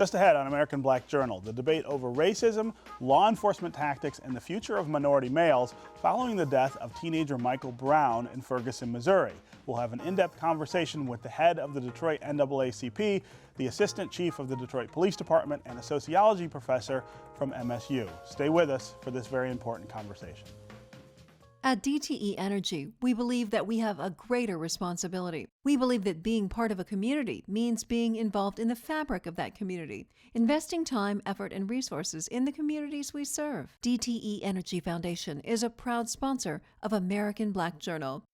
Just ahead on American Black Journal, the debate over racism, law enforcement tactics, and the future of minority males following the death of teenager Michael Brown in Ferguson, Missouri. We'll have an in-depth conversation with the head of the Detroit NAACP, the assistant chief of the Detroit Police Department, and a sociology professor from MSU. Stay with us for this very important conversation. At DTE Energy, we believe that we have a greater responsibility. We believe that being part of a community means being involved in the fabric of that community, investing time, effort, and resources in the communities we serve. DTE Energy Foundation is a proud sponsor of American Black Journal.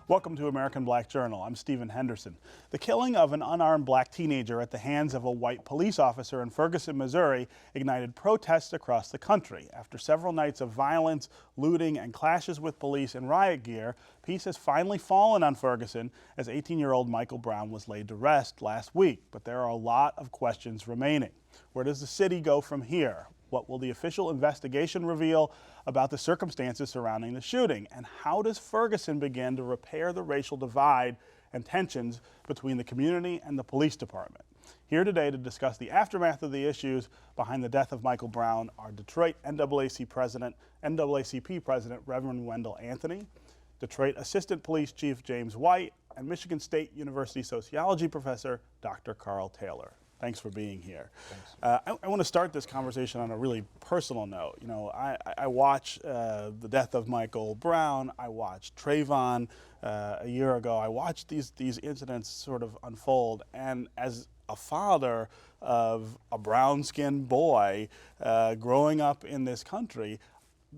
Welcome to American Black Journal. I'm Stephen Henderson. The killing of an unarmed black teenager at the hands of a white police officer in Ferguson, Missouri ignited protests across the country. After several nights of violence, looting, and clashes with police in riot gear, peace has finally fallen on Ferguson as 18-year-old Michael Brown was laid to rest last week. But there are a lot of questions remaining. Where does the city go from here? What will the official investigation reveal about the circumstances surrounding the shooting? And how does Ferguson begin to repair the racial divide and tensions between the community and the police department? Here today to discuss the aftermath of the issues behind the death of Michael Brown are Detroit NAACP President Reverend Wendell Anthony, Detroit Assistant Police Chief James White, and Michigan State University Sociology Professor Dr. Carl Taylor. Thanks for being here. I want to start this conversation on a really personal note. You know, I watched the death of Michael Brown. I watched Trayvon a year ago. I watched these incidents sort of unfold. And as a father of a brown-skinned boy growing up in this country,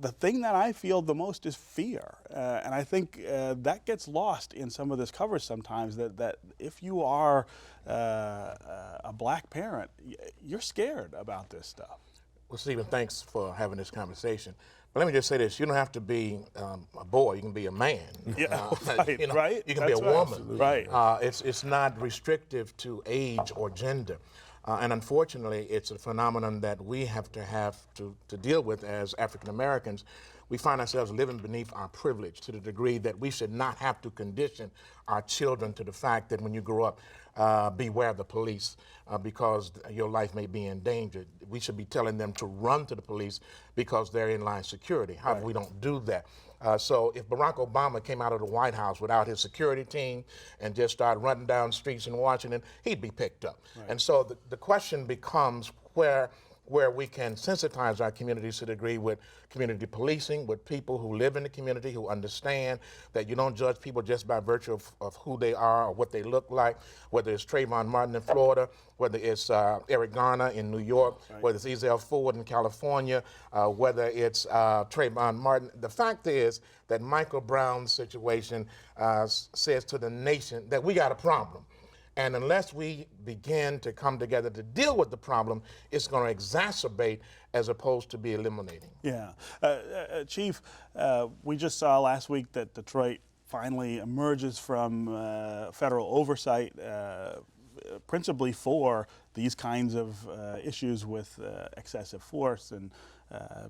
the thing that I feel the most is fear. And I think that gets lost in some of this coverage sometimes, that if you are a black parent, you're scared about this stuff. Well, Stephen, thanks for having this conversation. But let me just say this, you don't have to be a boy, you can be a man. Yeah, right, you know, right? You can be a woman. Right. It's not restrictive to age or gender. And unfortunately, it's a phenomenon that we have to deal with as African Americans. We find ourselves living beneath our privilege to the degree that we should not have to condition our children to the fact that when you grow up, beware of the police because your life may be in danger. We should be telling them to run to the police because they're in line security. However, we don't do that. So if Barack Obama came out of the White House without his security team and just started running down streets in Washington, he'd be picked up. Right. And so the question becomes where we can sensitize our communities to the degree with community policing, with people who live in the community, who understand that you don't judge people just by virtue of who they are or what they look like, whether it's Trayvon Martin in Florida, whether it's Eric Garner in New York, whether it's Ezell Ford in California, whether it's Trayvon Martin. The fact is that Michael Brown's situation says to the nation that we got a problem. And unless we begin to come together to deal with the problem, it's going to exacerbate as opposed to be eliminating. Yeah. Chief, we just saw last week that Detroit finally emerges from federal oversight, principally for these kinds of issues with excessive force and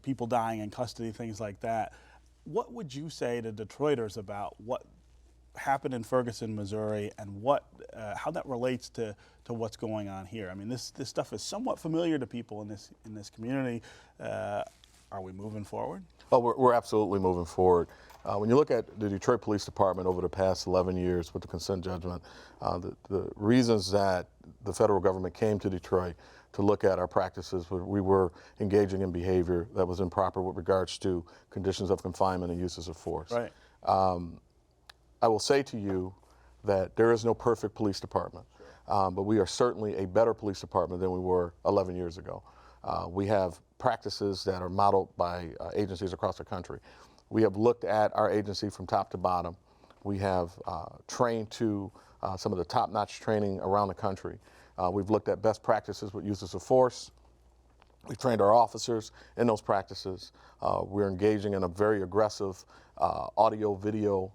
people dying in custody, things like that. What would you say to Detroiters about what happened in Ferguson, Missouri, and how that relates to what's going on here? I mean, this stuff is somewhat familiar to people in this community. Are we moving forward? Oh, we're absolutely moving forward. When you look at the Detroit Police Department over the past 11 years with the consent judgment, the reasons that the federal government came to Detroit to look at our practices, we were engaging in behavior that was improper with regards to conditions of confinement and uses of force. Right. I will say to you that there is no perfect police department, but we are certainly a better police department than we were 11 years ago. We have practices that are modeled by agencies across the country. We have looked at our agency from top to bottom. We have trained to some of the top-notch training around the country. We've looked at best practices with uses of force. We've trained our officers in those practices. We're engaging in a very aggressive audio-video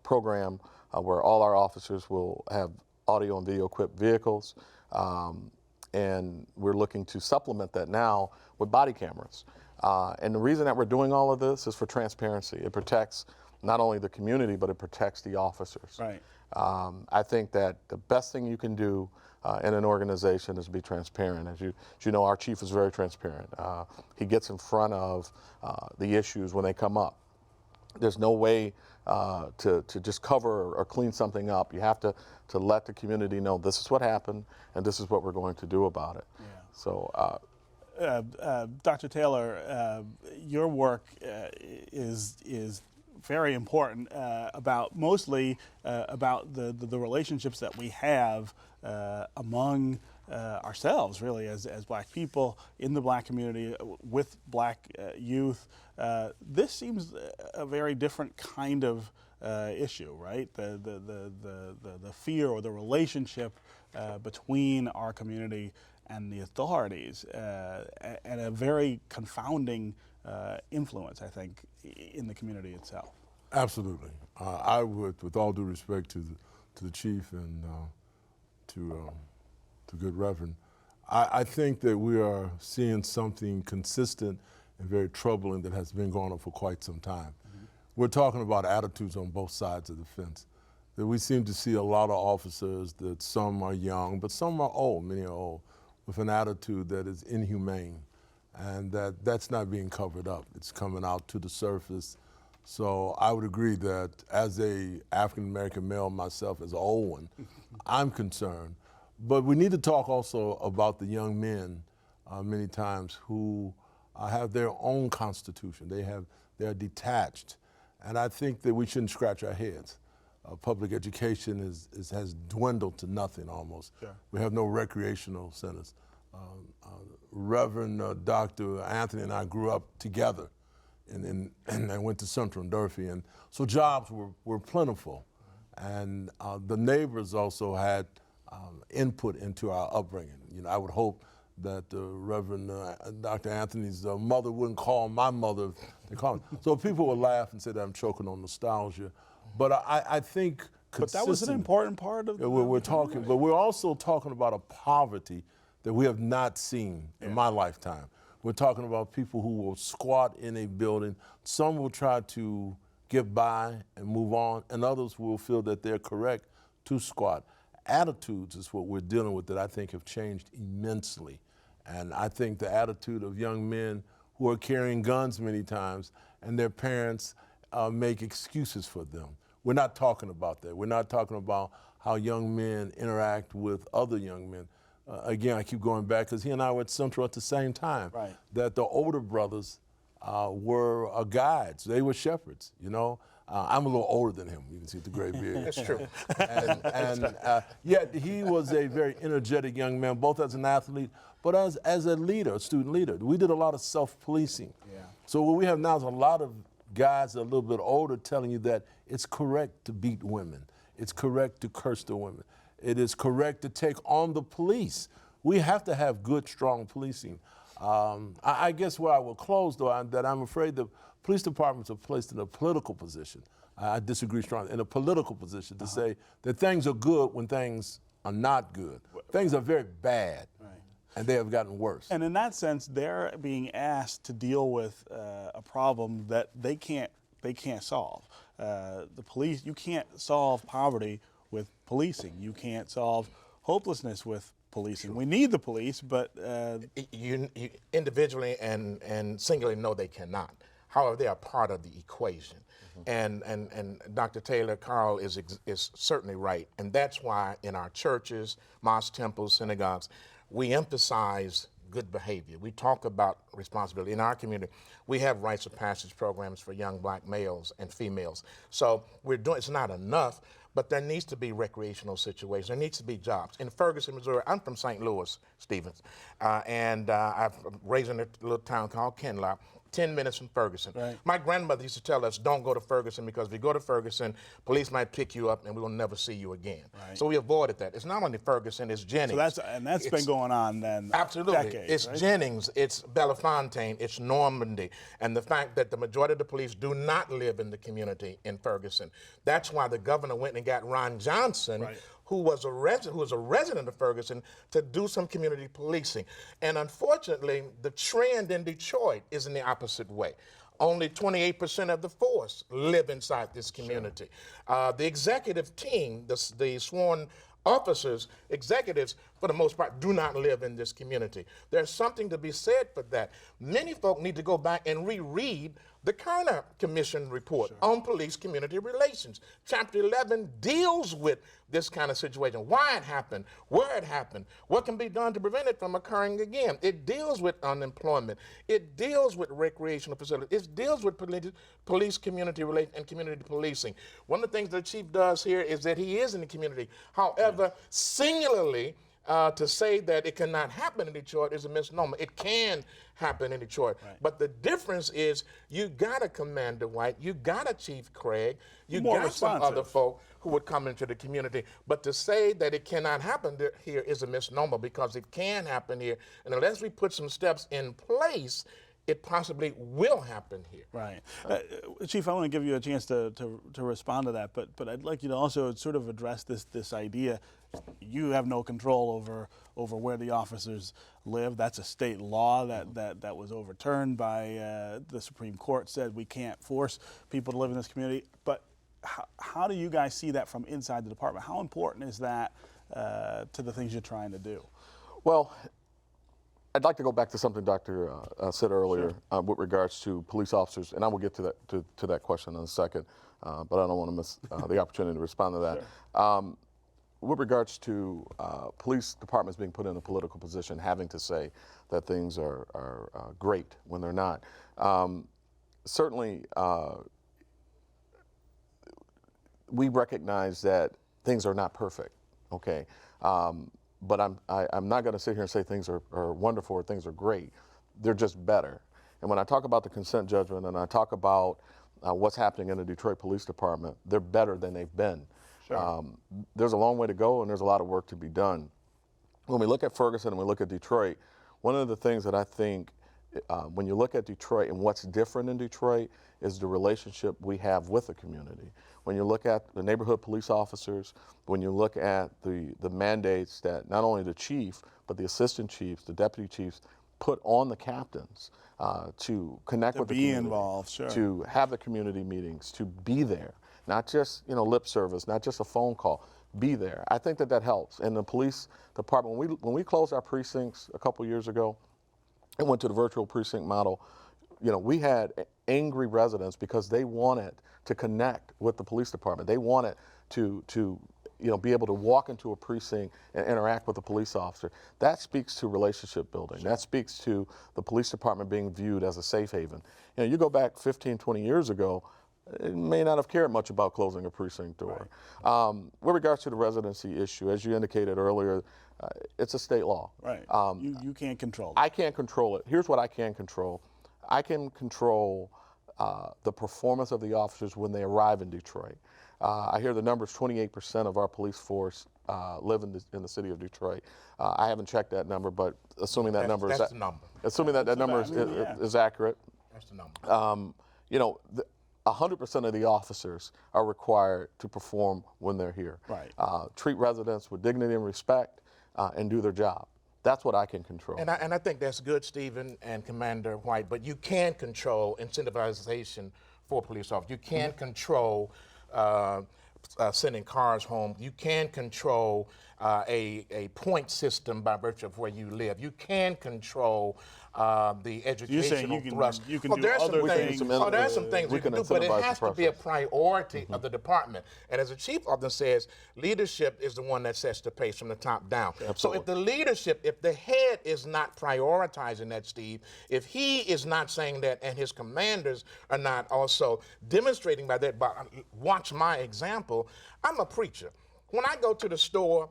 program where all our officers will have audio and video equipped vehicles. And we're looking to supplement that now with body cameras. And the reason that we're doing all of this is for transparency. It protects not only the community, but it protects the officers. Right. I think that the best thing you can do in an organization is be transparent. As you know, our chief is very transparent. He gets in front of the issues when they come up. There's no way to just cover or clean something up. You have to let the community know this is what happened and this is what we're going to do about it. Yeah. So, Dr. Taylor, your work is very important mostly about the relationships that we have among ourselves, really, as black people in the black community with black youth. This seems a very different kind of issue, right? The fear or the relationship between our community and the authorities, and a very confounding influence, I think, in the community itself. Absolutely. I would, with all due respect to the chief and to good Reverend, I think that we are seeing something consistent and very troubling that has been going on for quite some time. Mm-hmm. We're talking about attitudes on both sides of the fence. That we seem to see a lot of officers that some are young, but some are old, many are old, with an attitude that is inhumane, and that's not being covered up. It's coming out to the surface. So I would agree that as a African-American male myself, as an old one, I'm concerned. But we need to talk also about the young men many times who have their own constitution. They're detached. And I think that we shouldn't scratch our heads. Public education has dwindled to nothing almost. Sure. We have no recreational centers. Reverend Dr. Anthony and I grew up together and I went to Central and Durfee, and so jobs were plentiful. And the neighbors also had input into our upbringing. You know, I would hope that Reverend Dr. Anthony's mother wouldn't call my mother. They call me. So people would laugh and say that I'm choking on nostalgia. But I think But that was an important part of we're talking, but we're also talking about a poverty that we have not seen in my lifetime. We're talking about people who will squat in a building. Some will try to get by and move on, and others will feel that they're correct to squat. Attitudes is what we're dealing with that I think have changed immensely. And I think the attitude of young men who are carrying guns many times and their parents make excuses for them. We're not talking about that. We're not talking about how young men interact with other young men. Again, I keep going back because he and I were at Central at the same time. Right. That the older brothers were guides. They were shepherds, you know. I'm a little older than him. You can see the gray beard. That's true. And yet he was a very energetic young man, both as an athlete, but as a leader, a student leader. We did a lot of self-policing. Yeah. So what we have now is a lot of guys that are a little bit older telling you that it's correct to beat women. It's correct to curse the women. It is correct to take on the police. We have to have good, strong policing. I guess where I will close, though, that I'm afraid the police departments are placed in a political position. I disagree strongly, in a political position to say that things are good when things are not good. Things are very bad, and they have gotten worse. And in that sense, they're being asked to deal with a problem that they can't solve. The police, you can't solve poverty with policing. You can't solve hopelessness with policing. We need the police, but you individually and singularly, no, they cannot. However, they are part of the equation. Mm-hmm. And Dr. Taylor, Carl is certainly right. And that's why in our churches, mosques, temples, synagogues, we emphasize good behavior. We talk about responsibility. In our community, we have rites of passage programs for young black males and females. So we're doing, it's not enough, but there needs to be recreational situations. There needs to be jobs. In Ferguson, Missouri, I'm from St. Louis, Stevens, and I'm raised in a little town called Kinloch, 10 minutes from Ferguson. Right. My grandmother used to tell us, don't go to Ferguson, because if you go to Ferguson, police might pick you up and we will never see you again. Right. So we avoided that. It's not only Ferguson, it's Jennings. So that's been going on then decades, It's right? Jennings, it's Bellefontaine, it's Normandy, and the fact that the majority of the police do not live in the community in Ferguson. That's why the governor went and got Ron Johnson, who was a resident of Ferguson to do some community policing. And unfortunately, the trend in Detroit is in the opposite way. Only 28% of the force live inside this community. The executive team, the sworn officers, executives, for the most part, do not live in this community. There's something to be said for that. Many folk need to go back and reread the Kerner Commission report on police community relations. Chapter 11 deals with this kind of situation, why it happened, where it happened, what can be done to prevent it from occurring again. It deals with unemployment. It deals with recreational facilities. It deals with police community relations and community policing. One of the things the chief does here is that he is in the community. However, singularly, to say that it cannot happen in Detroit is a misnomer. It can happen in Detroit. Right. But the difference is you got a Commander White, you got a Chief Craig, you More got some responsive. other folk who would come into the community. But to say that it cannot happen here is a misnomer, because it can happen here. And unless we put some steps in place, it possibly will happen here. Right. Chief, I want to give you a chance to respond to that, but I'd like you to also sort of address this idea. You have no control over where the officers live. That's a state law that was overturned by the Supreme Court, said we can't force people to live in this community. But how do you guys see that from inside the department? How important is that to the things you're trying to do? Well, I'd like to go back to something Dr. Said earlier with regards to police officers, and I will get to that question in a second, but I don't want to miss the opportunity to respond to that. Sure. With regards to police departments being put in a political position, having to say that things are great when they're not, certainly we recognize that things are not perfect, okay? But I'm not going to sit here and say things are wonderful or things are great. They're just better. And when I talk about the consent judgment and I talk about what's happening in the Detroit Police Department, they're better than they've been. Sure. There's a long way to go, and there's a lot of work to be done. When we look at Ferguson and we look at Detroit, one of the things that I think when you look at Detroit and what's different in Detroit is the relationship we have with the community. When you look at the neighborhood police officers, when you look at the mandates that not only the chief, but the assistant chiefs, the deputy chiefs put on the captains to connect with the community. To be involved, sure. To have the community meetings, to be there. Not just lip service, not just a phone call, be there. I think that helps. And the police department, when we closed our precincts a couple years ago and went to the virtual precinct model, we had angry residents because they wanted to connect with the police department. They wanted to be able to walk into a precinct and interact with a police officer. That speaks to relationship building. Sure. That speaks to the police department being viewed as a safe haven. You go back 15, 20 years ago, it may not have cared much about closing a precinct door. Right. With regards to the residency issue, as you indicated earlier, it's a state law. Right. You can't control it. I can't control it. Here's what I can control. I can control the performance of the officers when they arrive in Detroit. I hear the numbers, 28% of our police force live in the city of Detroit. I haven't checked that number, but assuming that number is... That's the number. Assuming that number is accurate. That's the number. 100% of the officers are required to perform when they're here. Right. Treat residents with dignity and respect and do their job. That's what I can control. And I think that's good, Stephen and Commander White, but you can control incentivization for police officers. You can control sending cars home. You can control a point system by virtue of where you live. You can control the educational thrust. You can do other things. There are some things we can do, but it has to be a priority of the department. And as the chief often says, leadership is the one that sets the pace from the top down. Absolutely. So if the leadership, if the head is not prioritizing that, Steve, if he is not saying that and his commanders are not also demonstrating by that, watch my example, I'm a preacher. When I go to the store,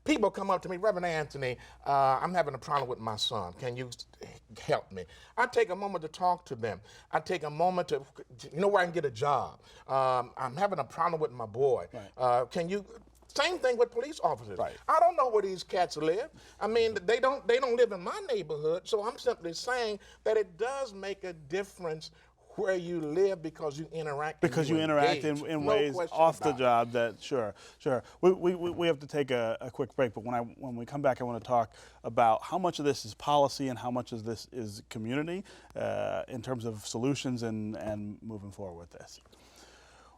people come up to me, Reverend Anthony, I'm having a problem with my son. Can you help me? I take a moment to talk to them. I take a moment to, where I can get a job. I'm having a problem with my boy. Right. Same thing with police officers. Right. I don't know where these cats live. I mean, they don't live in my neighborhood. So I'm simply saying that it does make a difference where you live because you interact. Because you interact in no ways question off the about it. job that, sure. We have to take a quick break, but when we come back, I want to talk about how much of this is policy and how much of this is community in terms of solutions and moving forward with this.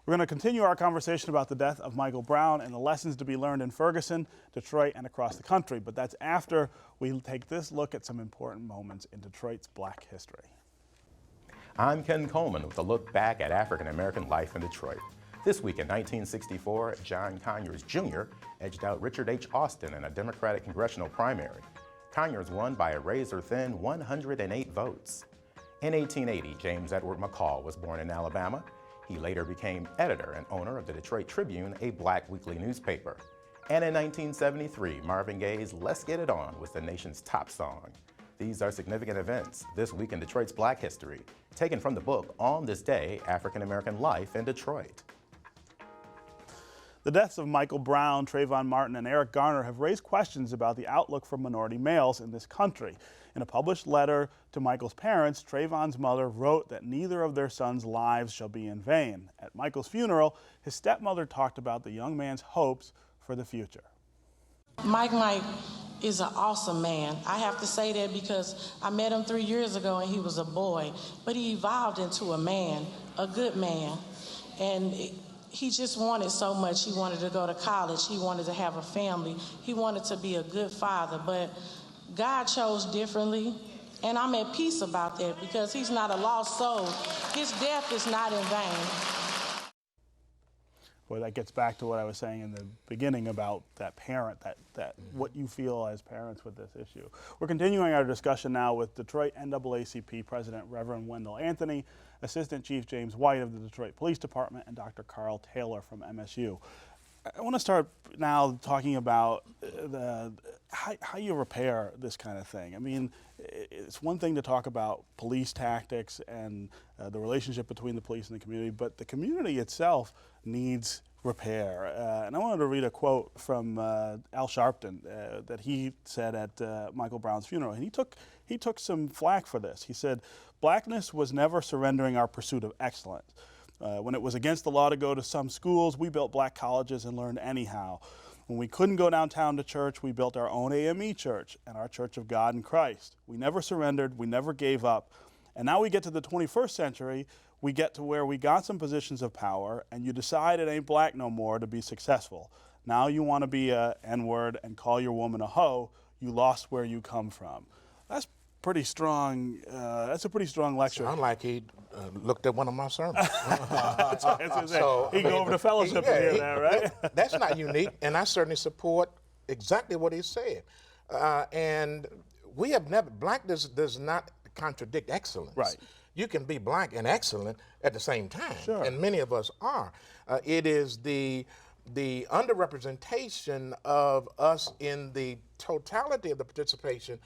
We're going to continue our conversation about the death of Michael Brown and the lessons to be learned in Ferguson, Detroit, and across the country, but that's after we take this look at some important moments in Detroit's Black history. I'm Ken Coleman with a look back at African American life in Detroit. This week in 1964, John Conyers Jr. edged out Richard H. Austin in a Democratic congressional primary. Conyers won by a razor-thin 108 votes. In 1880, James Edward McCall was born in Alabama. He later became editor and owner of the Detroit Tribune, a black weekly newspaper. And in 1973, Marvin Gaye's Let's Get It On was the nation's top song. These are significant events this week in Detroit's Black history, taken from the book On This Day, African American Life in Detroit. The deaths of Michael Brown, Trayvon Martin, and Eric Garner have raised questions about the outlook for minority males in this country. In a published letter to Michael's parents, Trayvon's mother wrote that neither of their sons' lives shall be in vain. At Michael's funeral, his stepmother talked about the young man's hopes for the future. Mike is an awesome man. I have to say that because I met him 3 years ago and he was a boy, but he evolved into a man, a good man. And he just wanted so much. He wanted to go to college. He wanted to have a family. He wanted to be a good father, but God chose differently. And I'm at peace about that because he's not a lost soul. His death is not in vain. Boy, that gets back to what I was saying in the beginning about that parent, that what you feel as parents with this issue. We're continuing our discussion now with Detroit NAACP President Reverend Wendell Anthony, Assistant Chief James White of the Detroit Police Department, and Dr. Carl Taylor from MSU. I want to start now talking about how you repair this kind of thing. I mean, it's one thing to talk about police tactics and the relationship between the police and the community, but the community itself needs repair. And I wanted to read a quote from Al Sharpton that he said at Michael Brown's funeral. And he took some flack for this. He said, "Blackness was never surrendering our pursuit of excellence. When it was against the law to go to some schools, we built black colleges and learned anyhow. When we couldn't go downtown to church, we built our own AME church and our Church of God in Christ. We never surrendered, we never gave up. And now we get to the 21st century, we get to where we got some positions of power and you decide it ain't black no more to be successful. Now you want to be a N-word and call your woman a hoe, you lost where you come from." That's pretty strong. That's a pretty strong lecture. Sound like he looked at one of my sermons. He go over to fellowship and hear that, right? That's not unique, and I certainly support exactly what he said. And we have never, black does not contradict excellence. Right. You can be black and excellent at the same time, Sure. and many of us are. It is the underrepresentation of us in the totality of the participation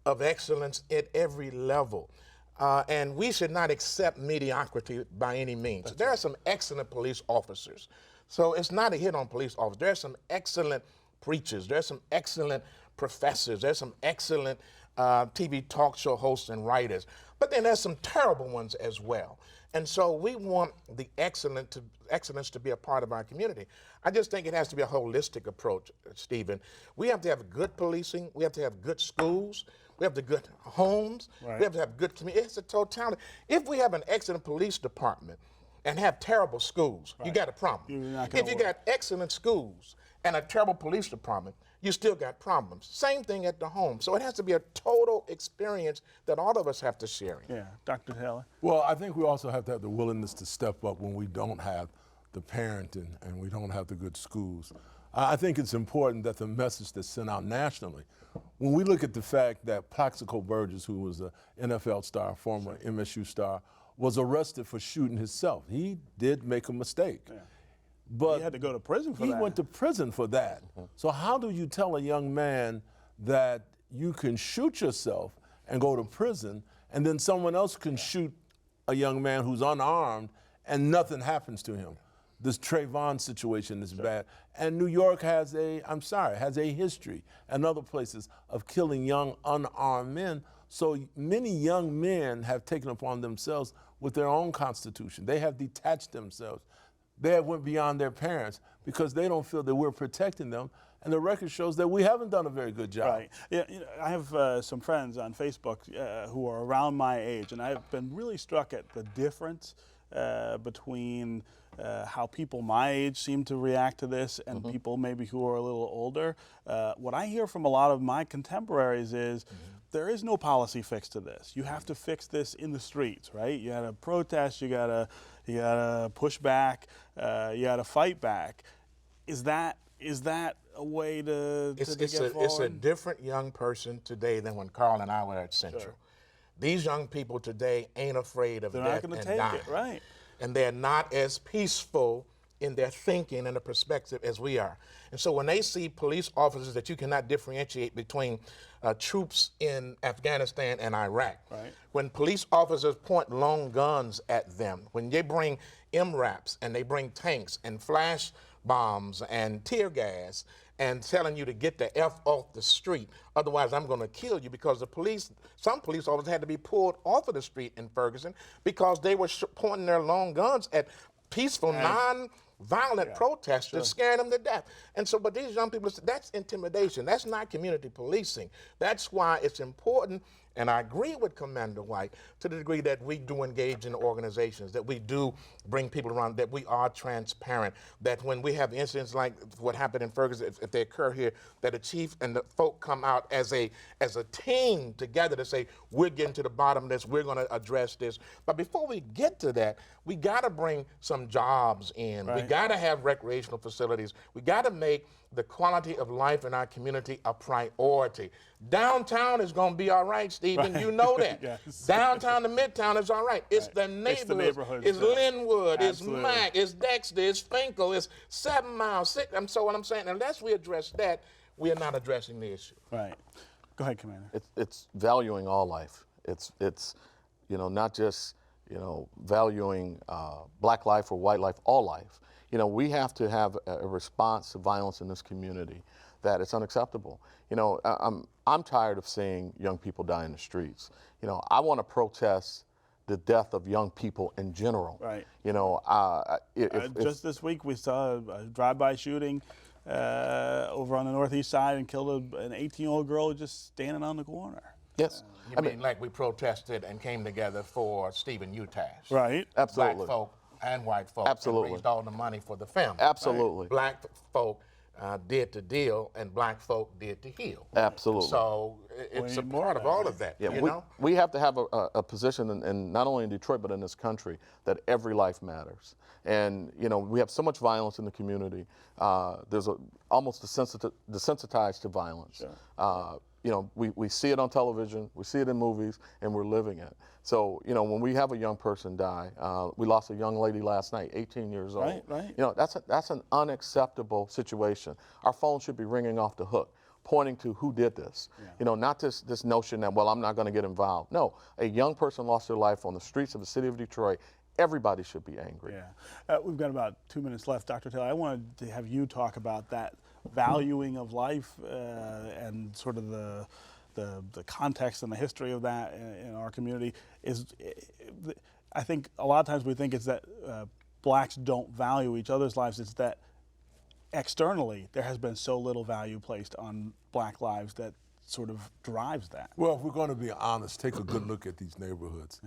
of excellence at every level. And we should not accept mediocrity by any means. There are some excellent police officers. So it's not a hit on police officers. There are some excellent preachers. There are some excellent professors. There's some excellent TV talk show hosts and writers. But then there's some terrible ones as well. And so we want the excellence to be a part of our community. I just think it has to be a holistic approach, Stephen. We have to have good policing. We have to have good schools. We have the good homes. Right. We have to have good community. It's a totality. If we have an excellent police department and have terrible schools, you got a problem. If you got excellent schools and a terrible police department, you still got problems. Same thing at the home. So it has to be a total experience that all of us have to share in. Yeah, Dr. Taylor. Well, I think we also have to have the willingness to step up when we don't have the parenting and we don't have the good schools. I think it's important that the message that's sent out nationally, when we look at the fact that Plaxico Burgess, who was an NFL star, former MSU star, was arrested for shooting himself. He did make a mistake. Yeah. But he had to go to prison for that. He went to prison for that. So how do you tell a young man that you can shoot yourself and go to prison, and then someone else can shoot a young man who's unarmed and nothing happens to him? This Trayvon situation is bad. And New York has a history, and other places, of killing young unarmed men. So many young men have taken upon themselves with their own constitution. They have detached themselves. They have went beyond their parents because they don't feel that we're protecting them. And the record shows that we haven't done a very good job. Right. Yeah, I have some friends on Facebook who are around my age, and I've been really struck at the difference between how people my age seem to react to this and people maybe who are a little older. What I hear from a lot of my contemporaries is there is no policy fix to this. You have to fix this in the streets, right? You gotta protest, you gotta push back, you gotta fight back. Is that a way to get forward? It's a different young person today than when Carl and I were at Central. Sure. These young people today ain't afraid of They're death not going and to take dying. it, right? And they're not as peaceful in their thinking and the perspective as we are. And so when they see police officers that you cannot differentiate between troops in Afghanistan and Iraq, Right. when police officers point long guns at them, when they bring MRAPs and they bring tanks and flash bombs and tear gas and telling you to get the F off the street, otherwise I'm going to kill you, because some police officers had to be pulled off of the street in Ferguson because they were pointing their long guns at peaceful, non-violent protesters, scaring them to death. And so, but these young people, that's intimidation. That's not community policing. That's why it's important, and I agree with Commander White to the degree that we do engage in organizations, that we do bring people around, that we are transparent, that when we have incidents like what happened in Ferguson, if they occur here, that the chief and the folk come out as a team together to say, we're getting to the bottom of this, we're going to address this. But before we get to that, we got to bring some jobs in. Right. We got to have recreational facilities. We got to make the quality of life in our community a priority. Downtown is going to be all right, Stephen. Right. You know that. Yes. Downtown to Midtown is all right. It's the It's the neighborhoods. neighborhoods, It's Linwood. Absolutely. It's Mack. It's Dexter. It's Finkel. It's 7 Mile. So what I'm saying, unless we address that, we are not addressing the issue. Right. Go ahead, Commander. It's valuing all life. It's not just valuing black life or white life, all life. We have to have a response to violence in this community that it's unacceptable. I'm tired of seeing young people die in the streets. I want to protest the death of young people in general. Right. If Just this week we saw a drive-by shooting over on the northeast side and killed an 18-year-old girl just standing on the corner. yes, You mean like we protested and came together for Stephen Utash? Right. absolutely. Black folk and white folk. Absolutely. And raised all the money for the family. Absolutely. Black folk did the deal and black folk did the heal. Absolutely. So it's a need more part of of that, all right? of that. Yeah, you we, know? we have to have a position, in not only in Detroit, but in this country, that every life matters. And, we have so much violence in the community. There's almost desensitized to violence. Sure. We see it on television, we see it in movies, and we're living it. So, when we have a young person die, we lost a young lady last night, 18 years old. Right. That's an unacceptable situation. Our phone should be ringing off the hook, pointing to who did this. Not this notion that, well, I'm not going to get involved. No, a young person lost their life on the streets of the city of Detroit. Everybody should be angry. Yeah. We've got about 2 minutes left, Dr. Taylor. I wanted to have you talk about that valuing of life and sort of the context and the history of that in our community. I think a lot of times we think it's that blacks don't value each other's lives. It's that externally there has been so little value placed on black lives that sort of drives that. Well, if we're going to be honest, take a good look at these neighborhoods,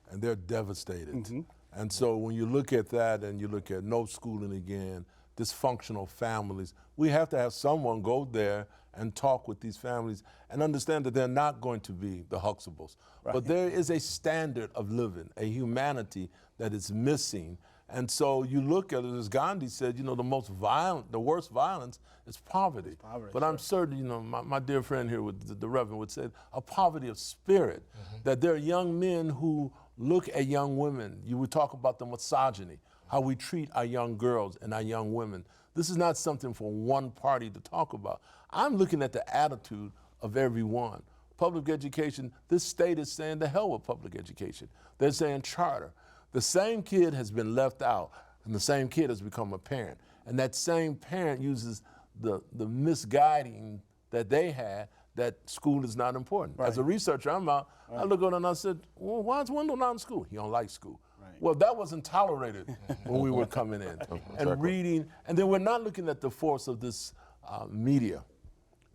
and they're devastated. And so when you look at that and you look at no schooling again, dysfunctional families, we have to have someone go there and talk with these families and understand that they're not going to be the Huxtables. But there is a standard of living, a humanity that is missing. And so you look at it, as Gandhi said, the worst violence is poverty. But I'm certain, my dear friend here, with the Reverend, would say a poverty of spirit, that there are young men who look at young women. You would talk about the misogyny, how we treat our young girls and our young women. This is not something for one party to talk about. I'm looking at the attitude of everyone. Public education, this state is saying the hell with public education. They're saying charter. The same kid has been left out, and the same kid has become a parent. And that same parent uses the misguiding that they had, that school is not important. As a researcher, I look at it and I said, well, why is Wendell not in school? He don't like school. Well, that wasn't tolerated when we were coming in. And reading, and then we're not looking at the force of this media.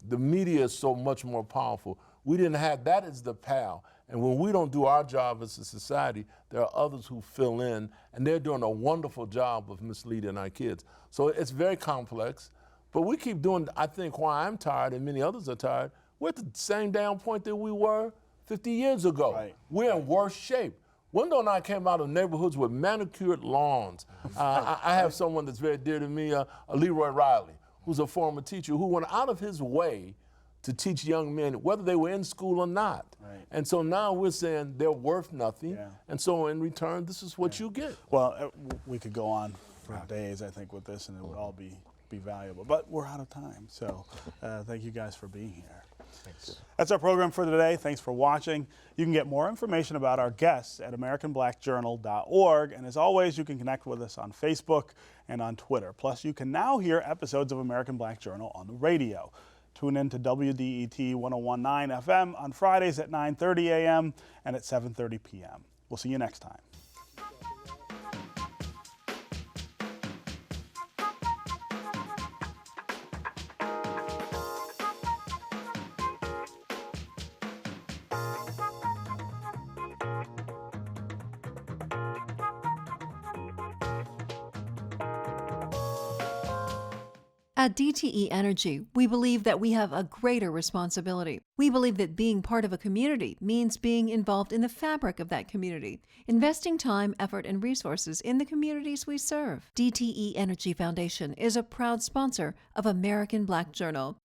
The media is so much more powerful. We didn't have, that is the PAL. And when we don't do our job as a society, there are others who fill in, and they're doing a wonderful job of misleading our kids. So it's very complex, but we keep doing, I think why I'm tired and many others are tired, we're at the same damn point that we were 50 years ago. Right. We're in worse shape. Wendell and I came out of neighborhoods with manicured lawns. I have someone that's very dear to me, Leroy Riley, who's a former teacher who went out of his way to teach young men, whether they were in school or not. Right. And so now we're saying they're worth nothing, Yeah. and so in return, this is what you get. Well, we could go on for days, I think, with this, and it would all be valuable. But we're out of time, so thank you guys for being here. Thanks. That's our program for today. Thanks for watching. You can get more information about our guests at AmericanBlackJournal.org. And as always, you can connect with us on Facebook and on Twitter. Plus, you can now hear episodes of American Black Journal on the radio. Tune in to WDET 101.9 FM on Fridays at 9:30 a.m. and at 7:30 p.m. We'll see you next time. At DTE Energy, we believe that we have a greater responsibility. We believe that being part of a community means being involved in the fabric of that community, investing time, effort, and resources in the communities we serve. DTE Energy Foundation is a proud sponsor of American Black Journal.